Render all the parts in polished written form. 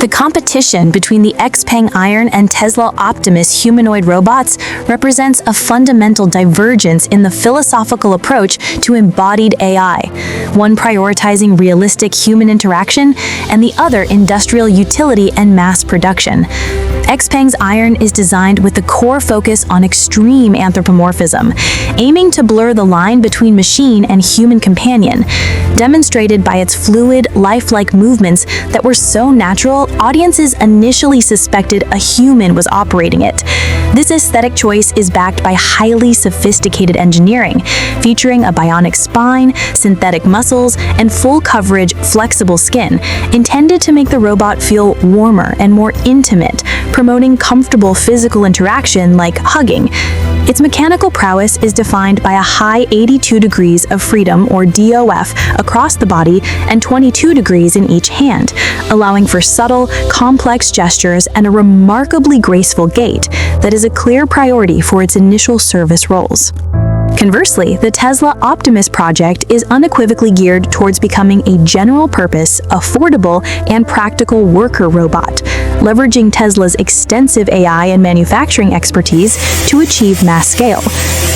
The competition between the XPENG Iron and Tesla Optimus humanoid robots represents a fundamental divergence in the philosophical approach to embodied AI, one prioritizing realistic human interaction and the other industrial utility and mass production. XPENG's Iron is designed with the core focus on extreme anthropomorphism, aiming to blur the line between machine and human companion, demonstrated by its fluid, lifelike movements that were so natural, audiences initially suspected a human was operating it. This aesthetic choice is backed by highly sophisticated engineering, featuring a bionic spine, synthetic muscles, and full-coverage, flexible skin, intended to make the robot feel warmer and more intimate, promoting comfortable physical interaction like hugging. Its mechanical prowess is defined by a high 82 degrees of freedom, or DOF, across the body and 22 degrees in each hand, allowing for subtle, complex gestures and a remarkably graceful gait that is a clear priority for its initial service roles. Conversely, the Tesla Optimus project is unequivocally geared towards becoming a general-purpose, affordable, and practical worker robot, leveraging Tesla's extensive AI and manufacturing expertise to achieve mass scale.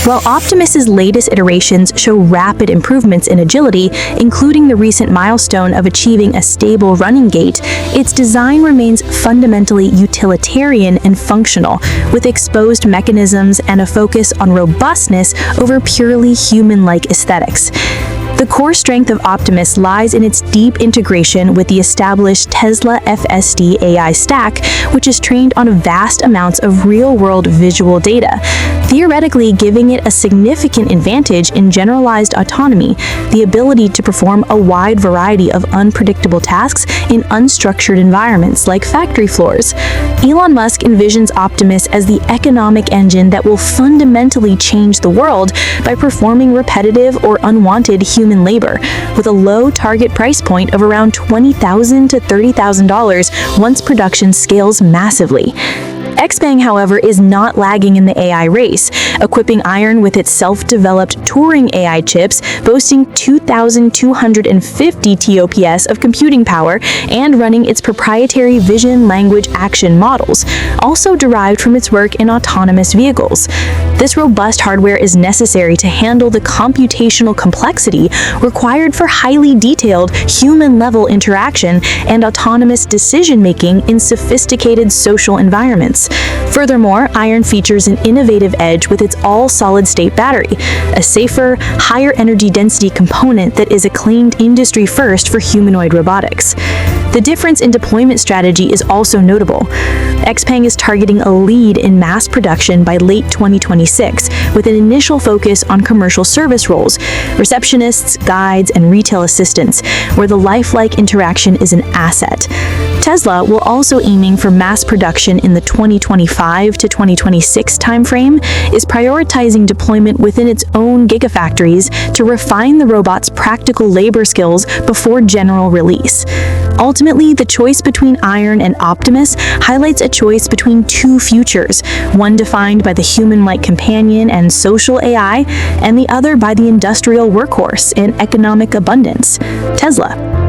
While Optimus's latest iterations show rapid improvements in agility, including the recent milestone of achieving a stable running gait, its design remains fundamentally utilitarian and functional, with exposed mechanisms and a focus on robustness over purely human-like aesthetics. The core strength of Optimus lies in its deep integration with the established Tesla FSD AI stack, which is trained on vast amounts of real-world visual data, theoretically giving it a significant advantage in generalized autonomy, the ability to perform a wide variety of unpredictable tasks in unstructured environments like factory floors. Elon Musk envisions Optimus as the economic engine that will fundamentally change the world by performing repetitive or unwanted human labor, with a low target price point of around $20,000 to $30,000 once production scales massively. XPENG, however, is not lagging in the AI race, equipping Iron with its self-developed Turing AI chips, boasting 2,250 TOPS of computing power and running its proprietary vision language action models, also derived from its work in autonomous vehicles. This robust hardware is necessary to handle the computational complexity required for highly detailed human-level interaction and autonomous decision-making in sophisticated social environments. Furthermore, Iron features an innovative edge with its all-solid-state battery, a safer, higher energy density component that is acclaimed industry first for humanoid robotics. The difference in deployment strategy is also notable. XPENG is targeting a lead in mass production by late 2026, with an initial focus on commercial service roles, receptionists, guides, and retail assistants, where the lifelike interaction is an asset. Tesla, while also aiming for mass production in the 2025 to 2026 timeframe, is prioritizing deployment within its own gigafactories to refine the robot's practical labor skills before general release. Ultimately, the choice between Iron and Optimus highlights a choice between two futures, one defined by the human-like companion and social AI, and the other by the industrial workhorse and economic abundance, Tesla.